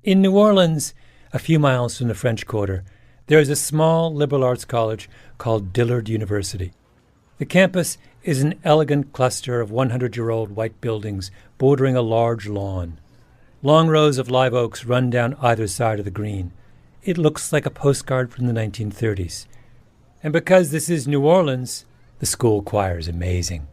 In New Orleans, a few miles from the French Quarter, there is a small liberal arts college called Dillard University. The campus is an elegant cluster of 100-year-old white buildings bordering a large lawn. Long rows of live oaks run down either side of the green. It looks like a postcard from the 1930s. And because this is New Orleans, the school choir is amazing.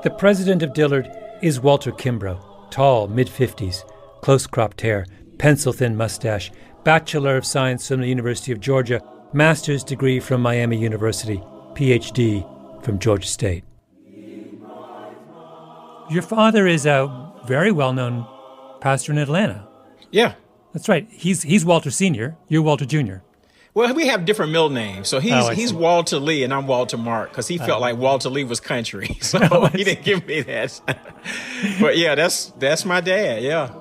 The president of Dillard is Walter Kimbrough, tall, mid-50s, close-cropped hair, pencil-thin mustache, Bachelor of Science from the University of Georgia, master's degree from Miami University, Ph.D. from Georgia State. Your father is a very well-known pastor in Atlanta. Yeah. That's right. He's Walter Sr., you're Walter Jr. Well, we have different middle names. So he's Walter Lee and I'm Walter Mark because he felt like Walter Lee was country. So he didn't give me that. But yeah, that's my dad, yeah.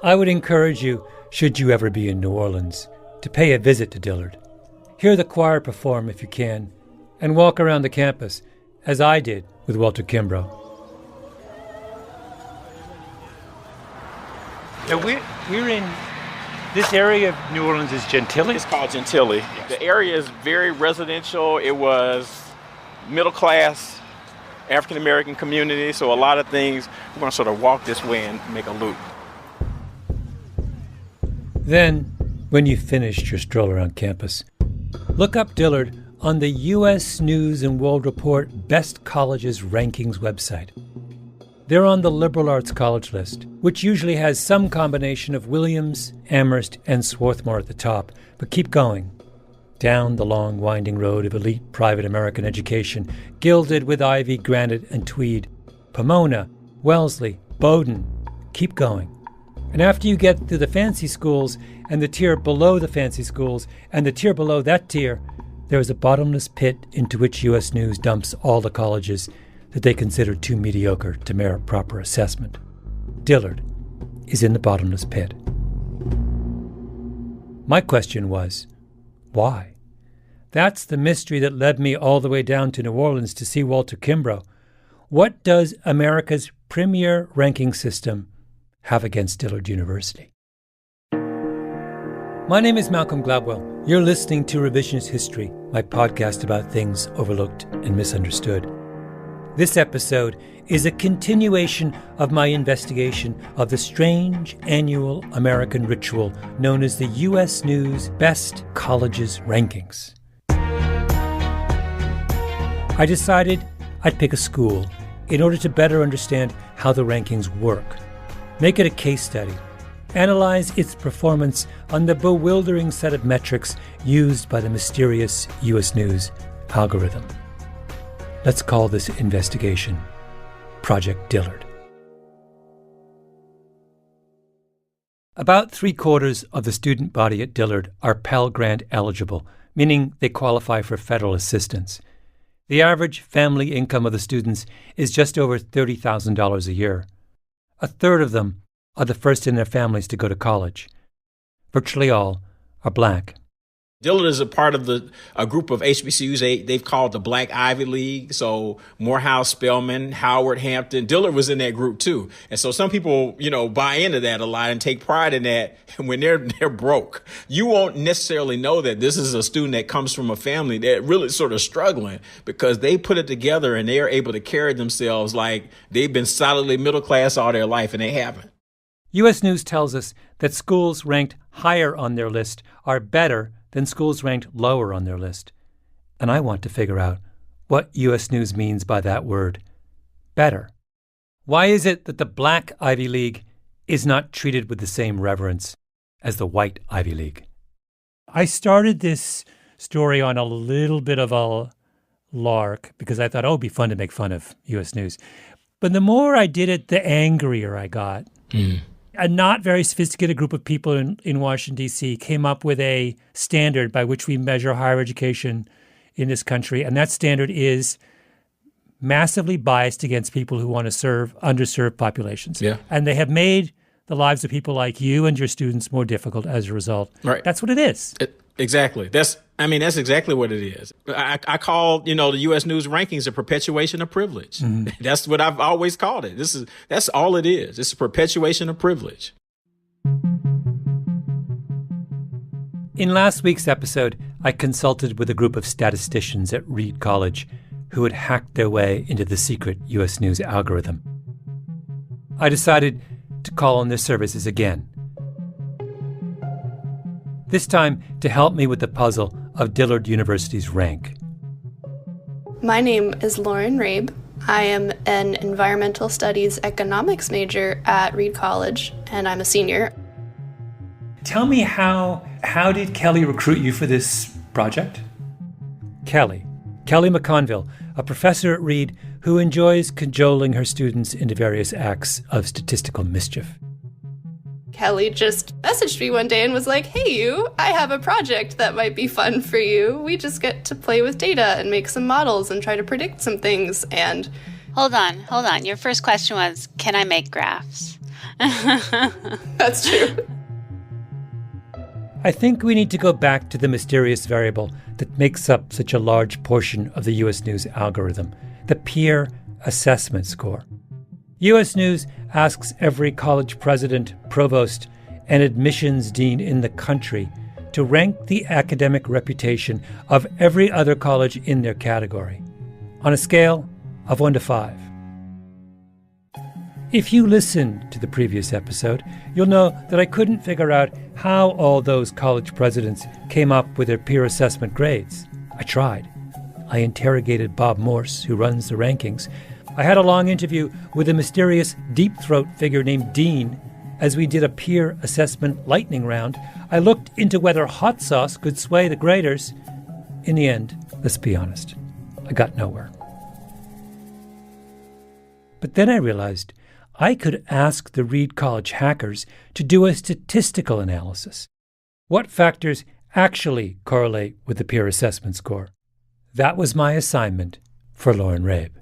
I would encourage you, should you ever be in New Orleans, to pay a visit to Dillard. Hear the choir perform if you can, and walk around the campus, as I did with Walter Kimbrough. Now we're in... This area of New Orleans is Gentilly? It's called Gentilly. The area is very residential. It was middle class, African American community. So a lot of things, we're going to sort of walk this way and make a loop. Then, when you've finished your stroll around campus, look up Dillard on the U.S. News and World Report Best Colleges Rankings website. They're on the liberal arts college list, which usually has some combination of Williams, Amherst, and Swarthmore at the top. But keep going. Down the long, winding road of elite private American education, gilded with ivy, granite, and tweed. Pomona, Wellesley, Bowdoin. Keep going. And after you get through the fancy schools, and the tier below the fancy schools, and the tier below that tier, there is a bottomless pit into which U.S. News dumps all the colleges that they consider too mediocre to merit proper assessment. Dillard is in the bottomless pit. My question was, why? That's the mystery that led me all the way down to New Orleans to see Walter Kimbrough. What does America's premier ranking system have against Dillard University? My name is Malcolm Gladwell. You're listening to Revisionist History, my podcast about things overlooked and misunderstood. This episode is a continuation of my investigation of the strange annual American ritual known as the U.S. News Best Colleges Rankings. I decided I'd pick a school in order to better understand how the rankings work, make it a case study, analyze its performance on the bewildering set of metrics used by the mysterious U.S. News algorithm. Let's call this investigation Project Dillard. About 3/4 of the student body at Dillard are Pell Grant eligible, meaning they qualify for federal assistance. The average family income of the students is just over $30,000 a year. A third of them are the first in their families to go to college. Virtually all are black. Dillard is a part of a group of HBCUs they've called the Black Ivy League. So Morehouse, Spelman, Howard, Hampton, Dillard was in that group too. And so some people, buy into that a lot and take pride in that when they're broke. You won't necessarily know that this is a student that comes from a family that really sort of struggling because they put it together and they are able to carry themselves like they've been solidly middle class all their life, and they haven't. U.S. News tells us that schools ranked higher on their list are better than schools ranked lower on their list. And I want to figure out what U.S. News means by that word, better. Why is it that the Black Ivy League is not treated with the same reverence as the White Ivy League? I started this story on a little bit of a lark because I thought, it'd be fun to make fun of U.S. News. But the more I did it, the angrier I got. A not very sophisticated group of people in Washington, D.C. came up with a standard by which we measure higher education in this country. And that standard is massively biased against people who want to serve underserved populations. Yeah. And they have made the lives of people like you and your students more difficult as a result. Right. That's what it is. Exactly. That's exactly what it is. I call, the U.S. News rankings a perpetuation of privilege. Mm-hmm. That's what I've always called it. That's all it is. It's a perpetuation of privilege. In last week's episode, I consulted with a group of statisticians at Reed College who had hacked their way into the secret U.S. News algorithm. I decided to call on their services again. This time to help me with the puzzle of Dillard University's rank. My name is Lauren Rabe. I am an environmental studies economics major at Reed College, and I'm a senior. Tell me how did Kelly recruit you for this project? Kelly McConville, a professor at Reed who enjoys cajoling her students into various acts of statistical mischief. Kelly just messaged me one day and was like, "Hey you, I have a project that might be fun for you. We just get to play with data and make some models and try to predict some things." And Hold on. Your first question was, can I make graphs? That's true. I think we need to go back to the mysterious variable that makes up such a large portion of the U.S. News algorithm, the peer assessment score. U.S. News asks every college president, provost, and admissions dean in the country to rank the academic reputation of every other college in their category on a scale of 1 to 5. If you listened to the previous episode, you'll know that I couldn't figure out how all those college presidents came up with their peer assessment grades. I tried. I interrogated Bob Morse, who runs the rankings. I had a long interview with a mysterious deep-throat figure named Dean. As we did a peer assessment lightning round, I looked into whether hot sauce could sway the graders. In the end, let's be honest, I got nowhere. But then I realized I could ask the Reed College hackers to do a statistical analysis. What factors actually correlate with the peer assessment score? That was my assignment for Lauren Rabe.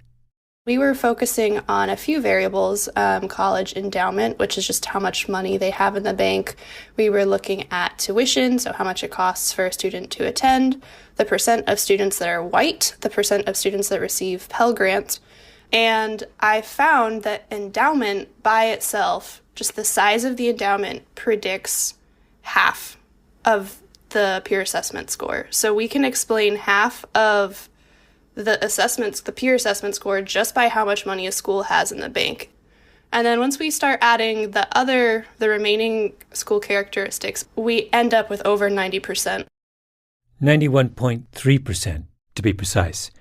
We were focusing on a few variables, college endowment, which is just how much money they have in the bank. We were looking at tuition, so how much it costs for a student to attend, the percent of students that are white, the percent of students that receive Pell Grant. And I found that endowment by itself, just the size of the endowment, predicts half of the peer assessment score. So we can explain half of the peer assessment score just by how much money a school has in the bank. And then once we start adding the remaining school characteristics, we end up with over 90%. 91.3% to be precise.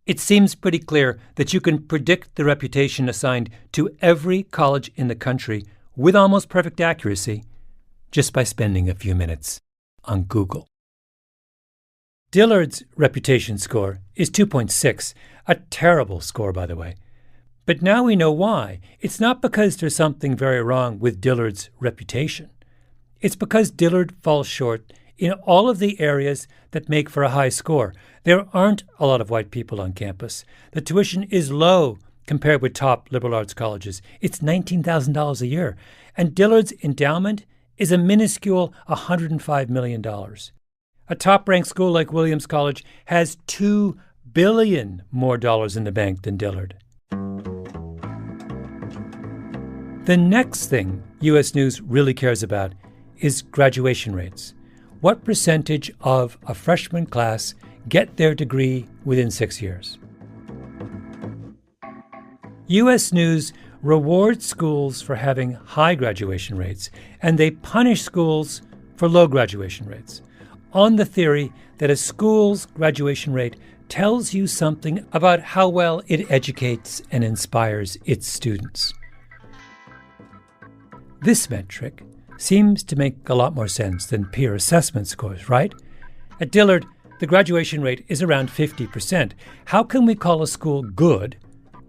It seems pretty clear that you can predict the reputation assigned to every college in the country with almost perfect accuracy just by spending a few minutes on Google. Dillard's reputation score is 2.6, a terrible score, by the way. But now we know why. It's not because there's something very wrong with Dillard's reputation. It's because Dillard falls short in all of the areas that make for a high score. There aren't a lot of white people on campus. The tuition is low compared with top liberal arts colleges. It's $19,000 a year. And Dillard's endowment is a minuscule $105 million. A top-ranked school like Williams College has $2 billion more dollars in the bank than Dillard. The next thing U.S. News really cares about is graduation rates. What percentage of a freshman class get their degree within 6 years? U.S. News rewards schools for having high graduation rates, and they punish schools for low graduation rates, on the theory that a school's graduation rate tells you something about how well it educates and inspires its students. This metric seems to make a lot more sense than peer assessment scores, right? At Dillard, the graduation rate is around 50%. How can we call a school good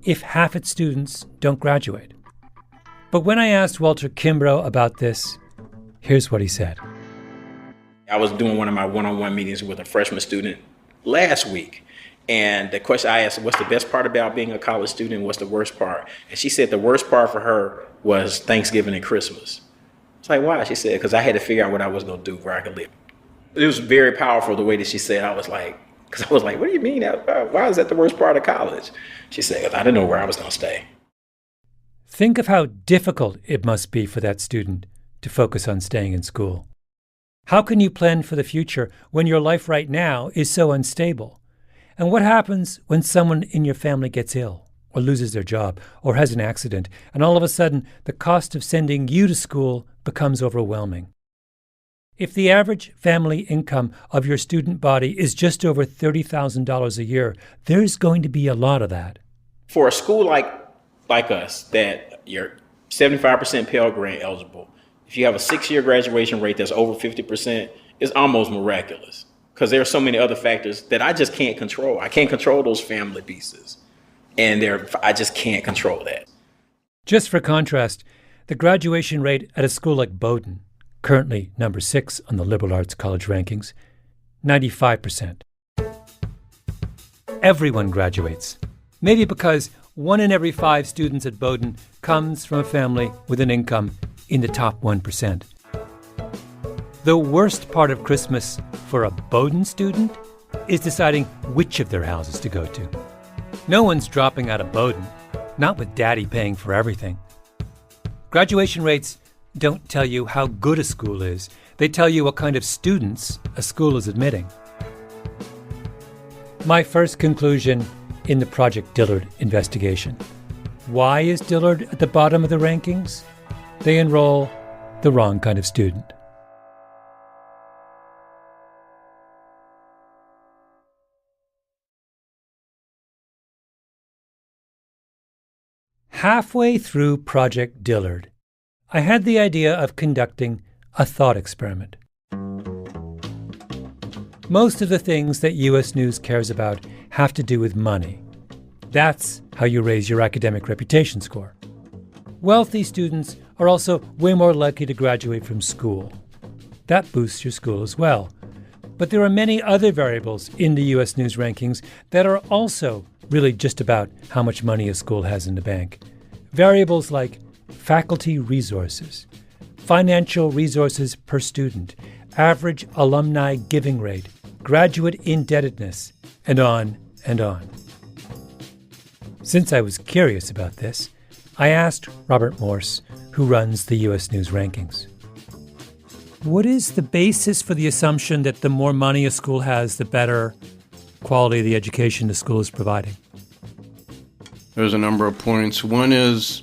if half its students don't graduate? But when I asked Walter Kimbrough about this, here's what he said. I was doing one of my one-on-one meetings with a freshman student last week. And the question I asked, what's the best part about being a college student? What's the worst part? And she said the worst part for her was Thanksgiving and Christmas. It's like, why? She said, because I had to figure out what I was going to do where I could live. It was very powerful the way that she said. I was like, what do you mean? Why is that the worst part of college? She said, because I didn't know where I was going to stay. Think of how difficult it must be for that student to focus on staying in school. How can you plan for the future when your life right now is so unstable? And what happens when someone in your family gets ill or loses their job or has an accident, and all of a sudden the cost of sending you to school becomes overwhelming? If the average family income of your student body is just over $30,000 a year, there's going to be a lot of that. For a school like us, that you're 75% Pell Grant eligible, if you have a 6-year graduation rate that's over 50%, it's almost miraculous, because there are so many other factors that I just can't control. I can't control those family pieces, and I just can't control that. Just for contrast, the graduation rate at a school like Bowdoin, currently number 6 on the liberal arts college rankings, 95%. Everyone graduates, maybe because 1 in every 5 students at Bowdoin comes from a family with an income in the top 1%. The worst part of Christmas for a Bowdoin student is deciding which of their houses to go to. No one's dropping out of Bowdoin, not with daddy paying for everything. Graduation rates don't tell you how good a school is. They tell you what kind of students a school is admitting. My first conclusion in the Project Dillard investigation. Why is Dillard at the bottom of the rankings? They enroll the wrong kind of student. Halfway through Project Dillard, I had the idea of conducting a thought experiment. Most of the things that U.S. News cares about have to do with money. That's how you raise your academic reputation score. Wealthy students are also way more likely to graduate from school. That boosts your school as well. But there are many other variables in the U.S. News rankings that are also really just about how much money a school has in the bank. Variables like faculty resources, financial resources per student, average alumni giving rate, graduate indebtedness, and on and on. Since I was curious about this, I asked Robert Morse, who runs the U.S. News rankings. What is the basis for the assumption that the more money a school has, the better quality of the education the school is providing? There's a number of points. One is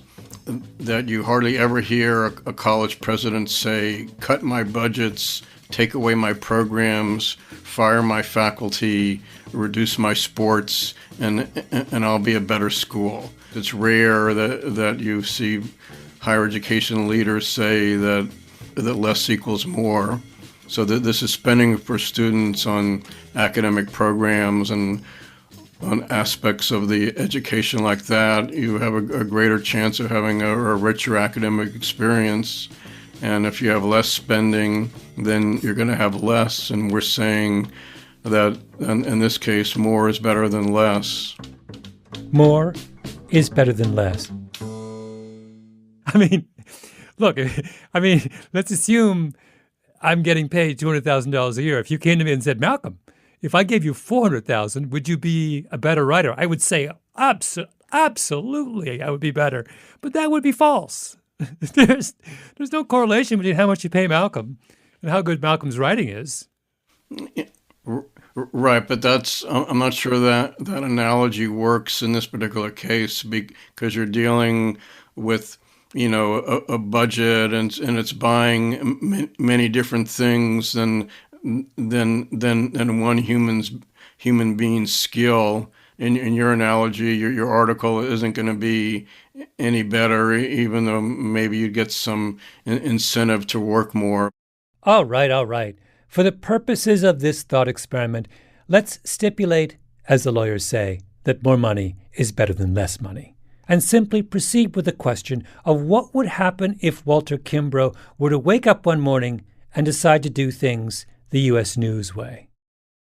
that you hardly ever hear a college president say, cut my budgets, take away my programs, fire my faculty, reduce my sports, and I'll be a better school. It's rare that you see higher education leaders say that less equals more. So that this is spending for students on academic programs and on aspects of the education like that, you have a greater chance of having a richer academic experience. And if you have less spending, then you're going to have less. And we're saying that, in this case, more is better than less. More is better than less. Let's assume I'm getting paid $200,000 a year. If you came to me and said, Malcolm, if I gave you $400,000, would you be a better writer? I would say, absolutely, I would be better. But that would be false. There's no correlation between how much you pay Malcolm and how good Malcolm's writing is. Right, but I'm not sure that analogy works in this particular case, because you're dealing with, a budget and it's buying many different things than one human being's skill. In your analogy, your article isn't going to be any better, even though maybe you'd get some incentive to work more. All right. For the purposes of this thought experiment, let's stipulate, as the lawyers say, that more money is better than less money, and simply proceed with the question of what would happen if Walter Kimbrough were to wake up one morning and decide to do things the U.S. News way.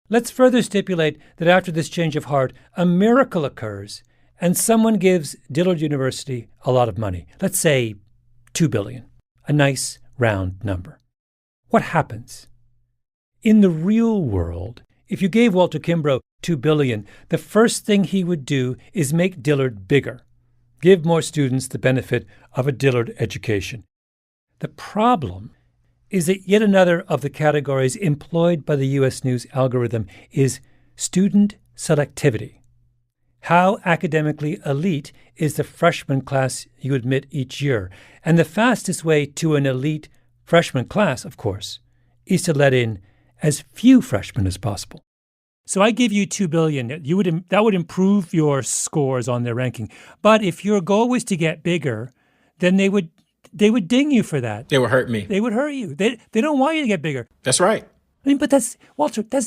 Let's further stipulate that after this change of heart, a miracle occurs and someone gives Dillard University a lot of money, let's say $2 billion, a nice round number. What happens? In the real world, if you gave Walter Kimbrough $2 billion, the first thing he would do is make Dillard bigger, give more students the benefit of a Dillard education. The problem is that yet another of the categories employed by the U.S. News algorithm is student selectivity. How academically elite is the freshman class you admit each year? And the fastest way to an elite freshman class, of course, is to let in as few freshmen as possible. So I give you $2 billion. That would improve your scores on their ranking. But if your goal was to get bigger, then they would ding you for that. They would hurt me. They would hurt you. They don't want you to get bigger. That's right. I mean, but that's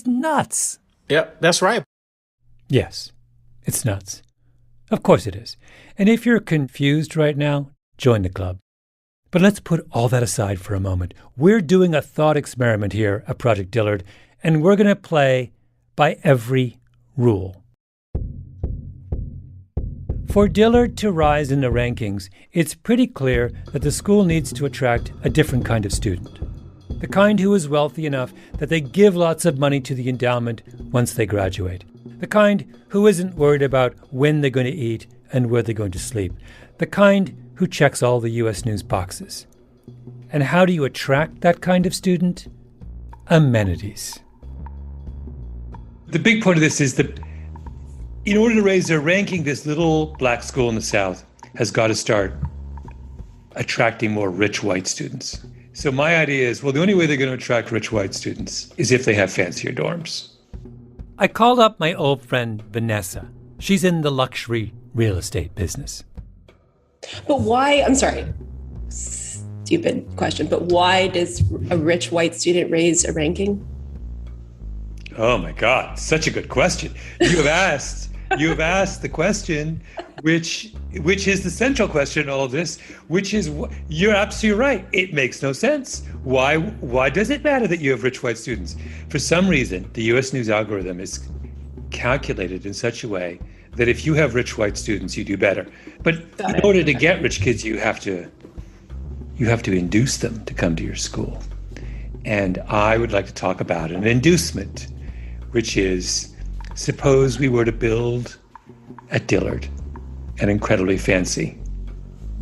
nuts. Yep, that's right. Yes, it's nuts. Of course it is. And if you're confused right now, join the club. But let's put all that aside for a moment. We're doing a thought experiment here at Project Dillard, and we're going to play by every rule. For Dillard to rise in the rankings, it's pretty clear that the school needs to attract a different kind of student. The kind who is wealthy enough that they give lots of money to the endowment once they graduate. The kind who isn't worried about when they're going to eat and where they're going to sleep. The kind who checks all the U.S. News boxes. And how do you attract that kind of student? Amenities. The big point of this is that in order to raise their ranking, this little black school in the South has got to start attracting more rich white students. So my idea is, well, the only way they're going to attract rich white students is if they have fancier dorms. I called up my old friend Vanessa. She's in the luxury real estate business. But why, I'm sorry, stupid question, but why does a rich white student raise a ranking? Oh my God, such a good question. You have asked the question, which is the central question in all of this, which is, you're absolutely right. It makes no sense. Why does it matter that you have rich white students? For some reason, the U.S. News algorithm is calculated in such a way that if you have rich white students, you do better. But in order to get rich kids, you have to induce them to come to your school. And I would like to talk about an inducement, which is, suppose we were to build at Dillard an incredibly fancy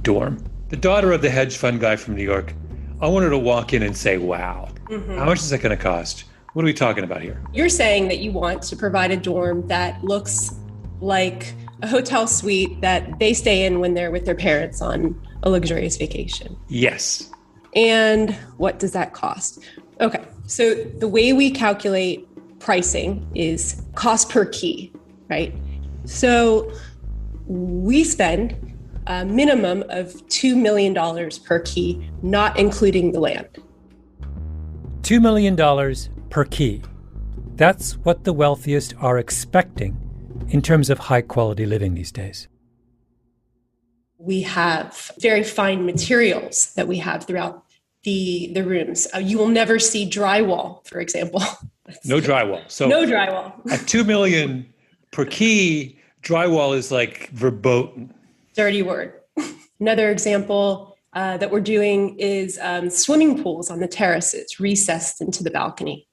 dorm. The daughter of the hedge fund guy from New York, I want her to walk in and say, wow, How much is that going to cost? What are we talking about here? You're saying that you want to provide a dorm that looks like a hotel suite that they stay in when they're with their parents on a luxurious vacation. Yes. And what does that cost? Okay, so the way we calculate pricing is cost per key, right? So we spend a minimum of $2 million per key, not including the land. $2 million per key. That's what the wealthiest are expecting in terms of high quality living these days. We have very fine materials that we have throughout the rooms. You will never see drywall, for example. No drywall. So no drywall. At $2 million per key, drywall is like verboten. Dirty word. Another example that we're doing is swimming pools on the terraces, recessed into the balcony.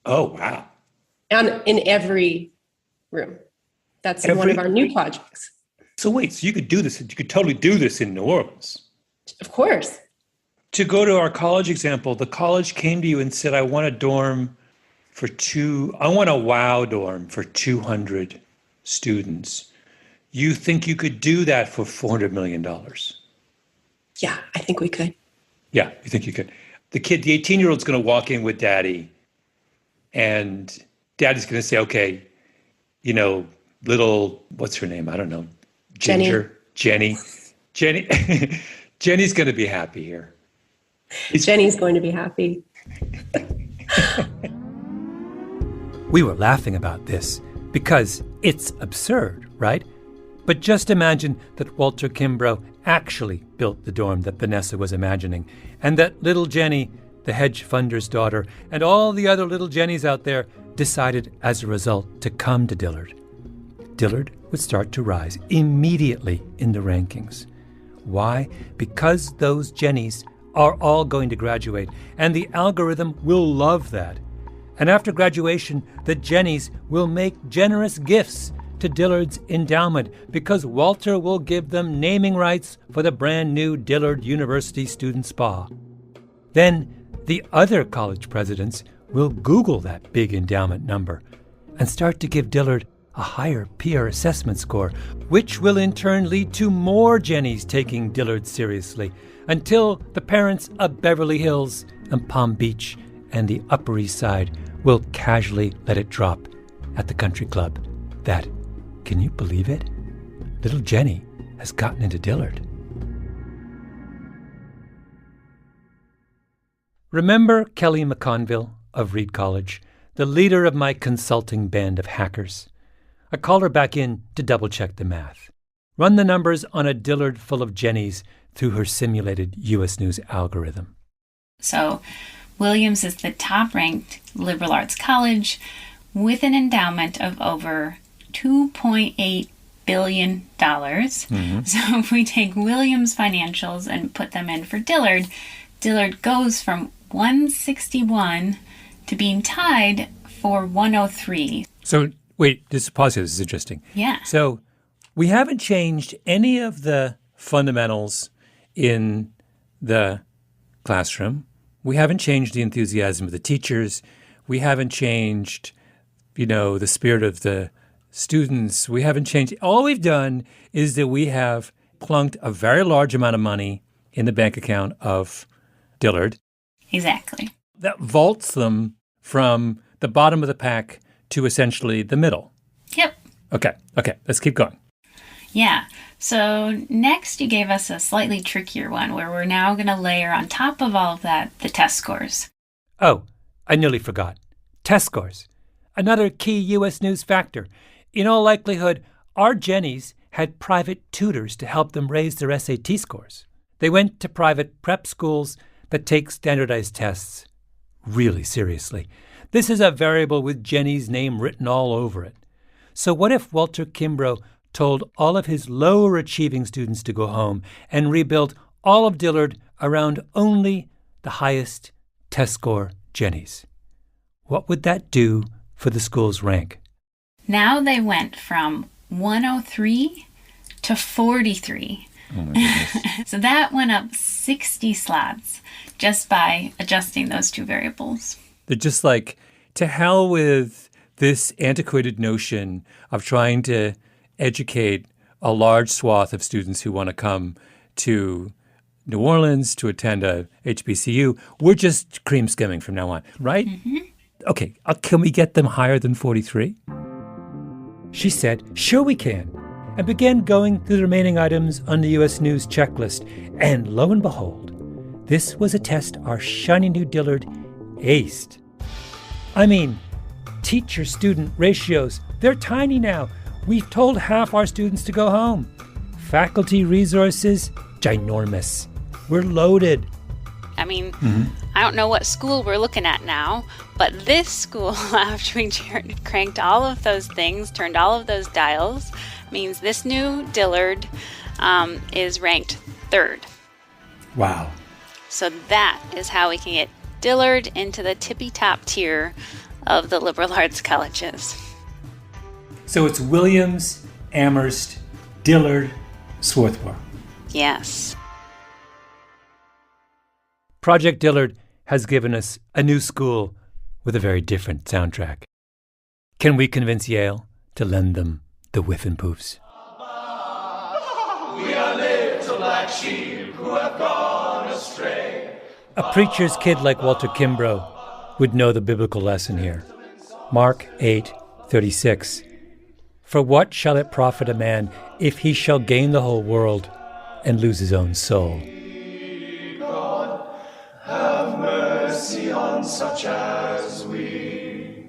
Oh, wow. And in every room. That's one of our new projects. So wait, so you could do this, you could totally do this in New Orleans. Of course. To go to our college example, the college came to you and said, I want a WOW dorm for 200 students. You think you could do that for $400 million? Yeah, I think we could. Yeah, you think you could. The 18-year-old's going to walk in with daddy, and daddy's going to say, okay, little, what's her name? I don't know. Ginger. Jenny. Jenny's going to be happy here. Jenny's going to be happy. We were laughing about this because it's absurd, right? But just imagine that Walter Kimbrough actually built the dorm that Vanessa was imagining, and that little Jenny, the hedge funder's daughter, and all the other little Jennies out there decided as a result to come to Dillard. Dillard would start to rise immediately in the rankings. Why? Because those Jennies are all going to graduate, and the algorithm will love that. And after graduation, the Jennies will make generous gifts to Dillard's endowment because Walter will give them naming rights for the brand new Dillard University Student Spa. Then the other college presidents will Google that big endowment number and start to give Dillard a higher peer assessment score, which will in turn lead to more Jennies taking Dillard seriously until the parents of Beverly Hills and Palm Beach and the Upper East Side will casually let it drop at the country club that, can you believe it? Little Jenny has gotten into Dillard. Remember Kelly McConville of Reed College, the leader of my consulting band of hackers? I called her back in to double-check the math, run the numbers on a Dillard full of Jennies through her simulated U.S. News algorithm. So Williams is the top-ranked liberal arts college with an endowment of over $2.8 billion. Mm-hmm. So if we take Williams' financials and put them in for Dillard, Dillard goes from 161 to being tied for 103. So wait, just pause here. This is interesting. Yeah. So we haven't changed any of the fundamentals in the classroom. We haven't changed the enthusiasm of the teachers. We haven't changed, the spirit of the students. We haven't changed. All we've done is that we have plunked a very large amount of money in the bank account of Dillard. Exactly. That vaults them from the bottom of the pack to essentially the middle. Yep. Okay, let's keep going. Yeah. So next you gave us a slightly trickier one where we're now going to layer on top of all of that the test scores. Oh, I nearly forgot. Test scores. Another key U.S. News factor. In all likelihood, our Jennies had private tutors to help them raise their SAT scores. They went to private prep schools that take standardized tests really seriously. This is a variable with Jenny's name written all over it. So what if Walter Kimbrough told all of his lower achieving students to go home and rebuilt all of Dillard around only the highest test score Jennies? What would that do for the school's rank? Now they went from 103 to 43. Oh my goodness. So that went up 60 slots just by adjusting those two variables. They're just like, to hell with this antiquated notion of trying to educate a large swath of students who want to come to New Orleans to attend a HBCU. We're just cream skimming from now on, right? Mm-hmm. Okay, can we get them higher than 43? She said, sure we can, and began going through the remaining items on the U.S. News checklist. And lo and behold, this was a test our shiny new Dillard aced. I mean, teacher-student ratios, they're tiny now. We've told half our students to go home. Faculty resources, ginormous. We're loaded. I mean, I don't know what school we're looking at now, but this school, after we cranked all of those things, turned all of those dials, means this new Dillard is ranked 3rd. Wow. So that is how we can get Dillard into the tippy-top tier of the liberal arts colleges. So it's Williams, Amherst, Dillard, Swarthmore. Yes. Project Dillard has given us a new school with a very different soundtrack. Can we convince Yale to lend them the whiff and poofs? We are little black sheep who have gone astray. A preacher's kid like Walter Kimbrough would know the biblical lesson here. Mark 8:36. For what shall it profit a man if he shall gain the whole world and lose his own soul? God, have mercy on such as we.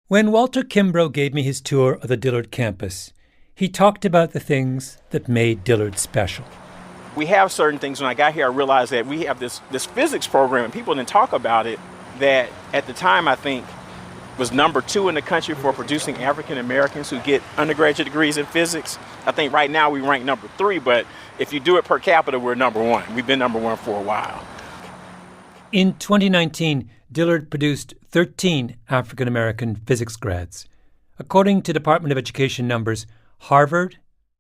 When Walter Kimbrough gave me his tour of the Dillard campus, he talked about the things that made Dillard special. We have certain things. When I got here, I realized that we have this physics program, and people didn't talk about it, that at the time, I think, was number 2 in the country for producing African Americans who get undergraduate degrees in physics. I think right now we rank number 3, but if you do it per capita, we're number 1. We've been number 1 for a while. In 2019, Dillard produced 13 African American physics grads. According to Department of Education numbers, Harvard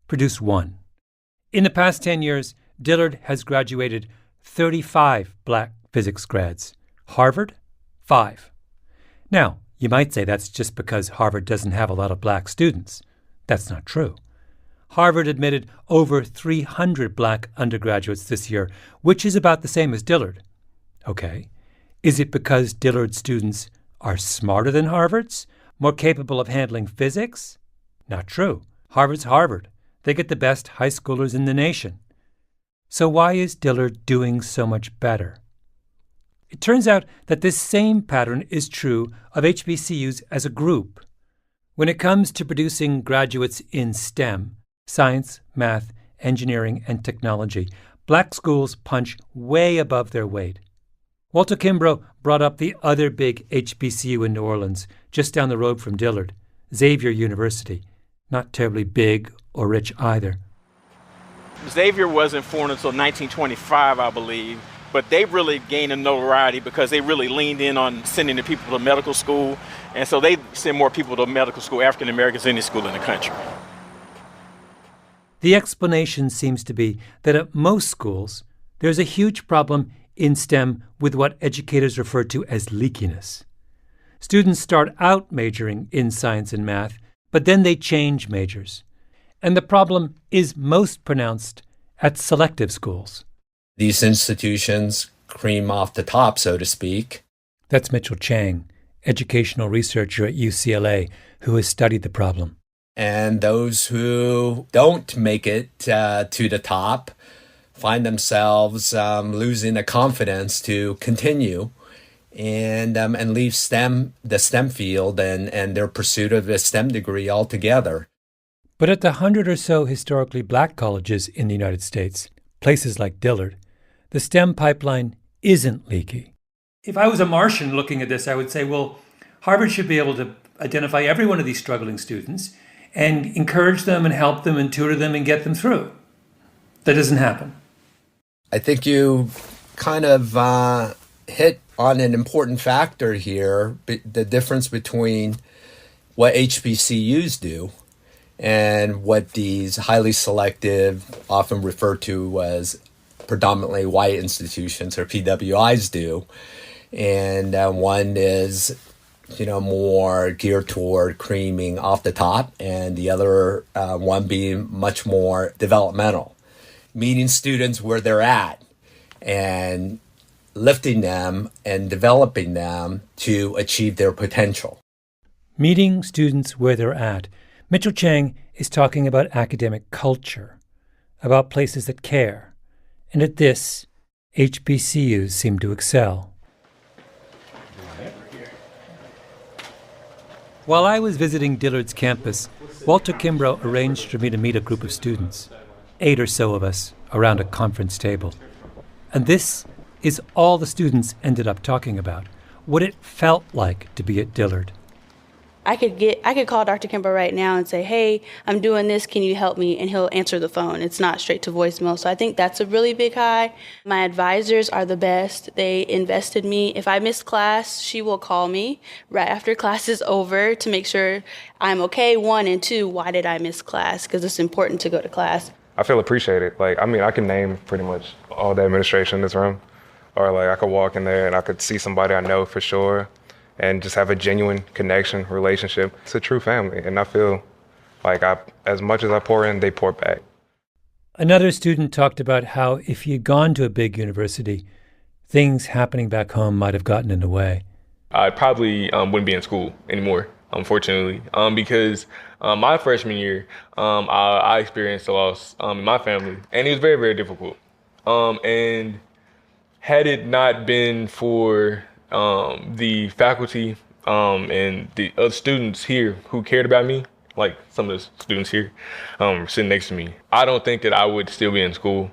produced 1. In the past 10 years, Dillard has graduated 35 black physics grads. Harvard, 5. Now, you might say that's just because Harvard doesn't have a lot of black students. That's not true. Harvard admitted over 300 black undergraduates this year, which is about the same as Dillard. Okay. Is it because Dillard's students are smarter than Harvard's, more capable of handling physics? Not true. Harvard's Harvard. They get the best high schoolers in the nation. So why is Dillard doing so much better? It turns out that this same pattern is true of HBCUs as a group. When it comes to producing graduates in STEM, science, math, engineering, and technology, black schools punch way above their weight. Walter Kimbrough brought up the other big HBCU in New Orleans, just down the road from Dillard, Xavier University. Not terribly big or rich either. Xavier wasn't formed until 1925, I believe, but they really gained a notoriety because they really leaned in on sending the people to medical school, and so they send more people to medical school, African Americans, than any school in the country. The explanation seems to be that at most schools, there's a huge problem in STEM with what educators refer to as leakiness. Students start out majoring in science and math, but then they change majors. And the problem is most pronounced at selective schools. These institutions cream off the top, so to speak. That's Mitchell Chang, educational researcher at UCLA, who has studied the problem. And those who don't make it to the top find themselves losing the confidence to continue and leave the STEM field and their pursuit of a STEM degree altogether. But at the 100 or so historically black colleges in the United States, places like Dillard, the STEM pipeline isn't leaky. If I was a Martian looking at this, I would say, well, Harvard should be able to identify every one of these struggling students and encourage them and help them and tutor them and get them through. That doesn't happen. I think you kind of hit on an important factor here, the difference between what HBCUs do and what these highly selective, often referred to as predominantly white institutions or PWIs do. And one is, more geared toward creaming off the top, and the other one being much more developmental, meeting students where they're at and lifting them and developing them to achieve their potential. Meeting students where they're at. Mitchell Chang is talking about academic culture, about places that care. And at this, HBCUs seem to excel. While I was visiting Dillard's campus, Walter Kimbrough arranged for me to meet a group of students, 8 or so of us, around a conference table. And this is all the students ended up talking about, what it felt like to be at Dillard. I could call Dr. Kimbrough right now and say, hey, I'm doing this, can you help me? And he'll answer the phone. It's not straight to voicemail. So I think that's a really big high. My advisors are the best. They invested me. If I miss class, she will call me right after class is over to make sure I'm okay. 1, and 2, why did I miss class? Because it's important to go to class. I feel appreciated. I can name pretty much all the administration in this room. Or I could walk in there and I could see somebody I know for sure, and just have a genuine connection, relationship. It's a true family, and I feel like as much as I pour in, they pour back. Another student talked about how if he had gone to a big university, things happening back home might have gotten in the way. I probably wouldn't be in school anymore, unfortunately, because my freshman year, I experienced a loss in my family, and it was very, very difficult. And had it not been for the faculty and the other students here who cared about me, like some of the students here sitting next to me, I don't think that I would still be in school.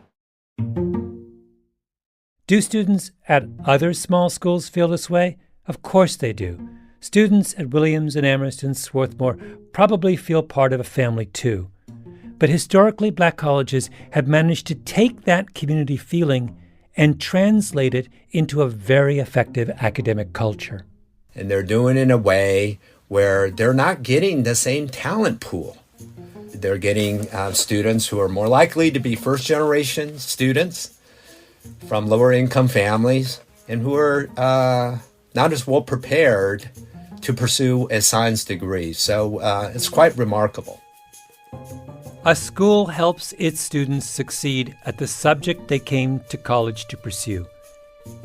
Do students at other small schools feel this way? Of course they do. Students at Williams and Amherst and Swarthmore probably feel part of a family too. But historically, black colleges have managed to take that community feeling and translate it into a very effective academic culture. And they're doing it in a way where they're not getting the same talent pool. They're getting students who are more likely to be first-generation students from lower-income families and who are not as well prepared to pursue a science degree. So it's quite remarkable. A school helps its students succeed at the subject they came to college to pursue.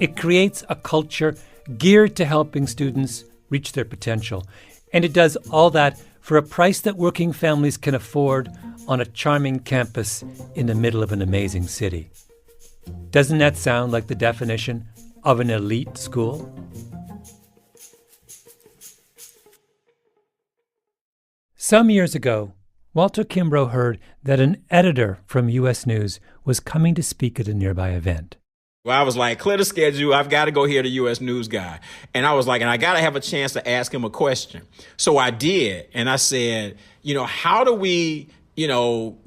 It creates a culture geared to helping students reach their potential. And it does all that for a price that working families can afford on a charming campus in the middle of an amazing city. Doesn't that sound like the definition of an elite school? Some years ago, Walter Kimbrough heard that an editor from U.S. News was coming to speak at a nearby event. Well, I was like, clear the schedule. I've got to go hear the U.S. News guy. And I was like, and I got to have a chance to ask him a question. So I did. And I said, how do we,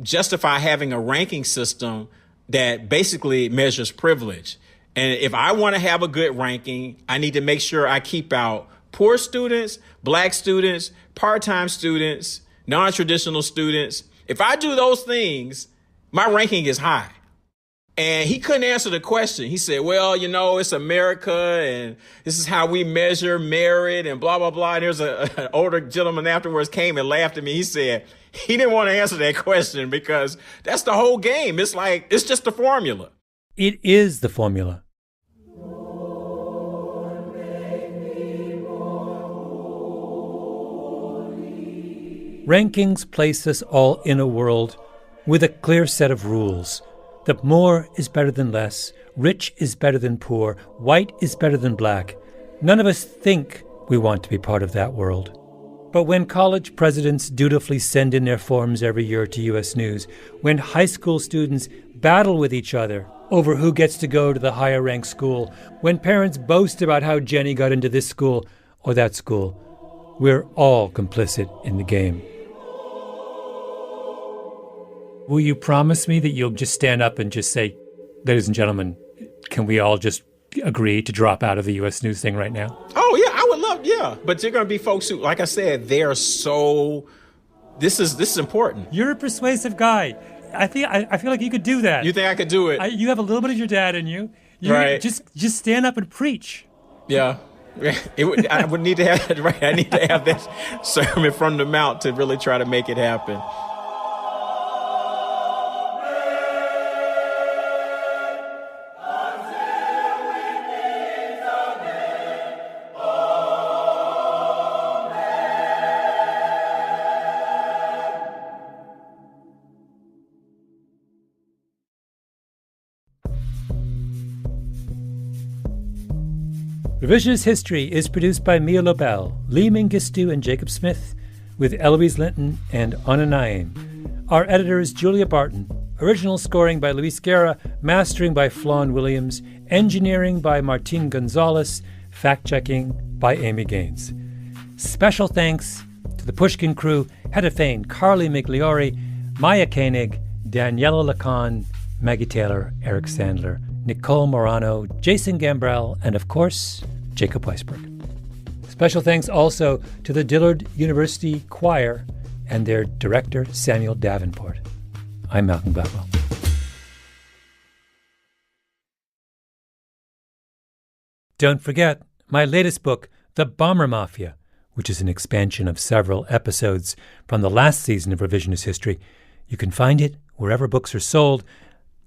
justify having a ranking system that basically measures privilege? And if I want to have a good ranking, I need to make sure I keep out poor students, black students, part-time students, non-traditional students. If I do those things, my ranking is high. And he couldn't answer the question. He said, well, it's America and this is how we measure merit and blah, blah, blah. And there's an older gentleman afterwards came and laughed at me. He said he didn't want to answer that question because that's the whole game. It's like, it's just the formula. It is the formula. Rankings place us all in a world with a clear set of rules. That more is better than less, rich is better than poor, white is better than black. None of us think we want to be part of that world. But when college presidents dutifully send in their forms every year to U.S. News, when high school students battle with each other over who gets to go to the higher-ranked school, when parents boast about how Jenny got into this school or that school, we're all complicit in the game. Will you promise me that you'll just stand up and just say, ladies and gentlemen, can we all just agree to drop out of the U.S. News thing right now? Oh, yeah, I would love, yeah. But there are going to be folks who, like I said, they're so, this is important. You're a persuasive guy. I feel like you could do that. You think I could do it? You have a little bit of your dad in you. Right. Just stand up and preach. Yeah. I would need to have that, right? I need to have that sermon from the mount to really try to make it happen. Revisionist History is produced by Mia Lobel, Lee Mengistu and Jacob Smith, with Eloise Linton and Anna Naim. Our editor is Julia Barton. Original scoring by Luis Guerra, mastering by Flawn Williams, engineering by Martin Gonzalez, fact-checking by Amy Gaines. Special thanks to the Pushkin crew, Hedda Fain, Carly Migliori, Maya Koenig, Daniela Lacan, Maggie Taylor, Eric Sandler, Nicole Morano, Jason Gambrell, and of course, Jacob Weisberg. Special thanks also to the Dillard University Choir and their director, Samuel Davenport. I'm Malcolm Gladwell. Don't forget my latest book, The Bomber Mafia, which is an expansion of several episodes from the last season of Revisionist History. You can find it wherever books are sold,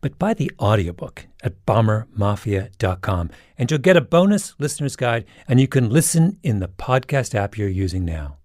but buy the audiobook at bombermafia.com, and you'll get a bonus listener's guide, and you can listen in the podcast app you're using now.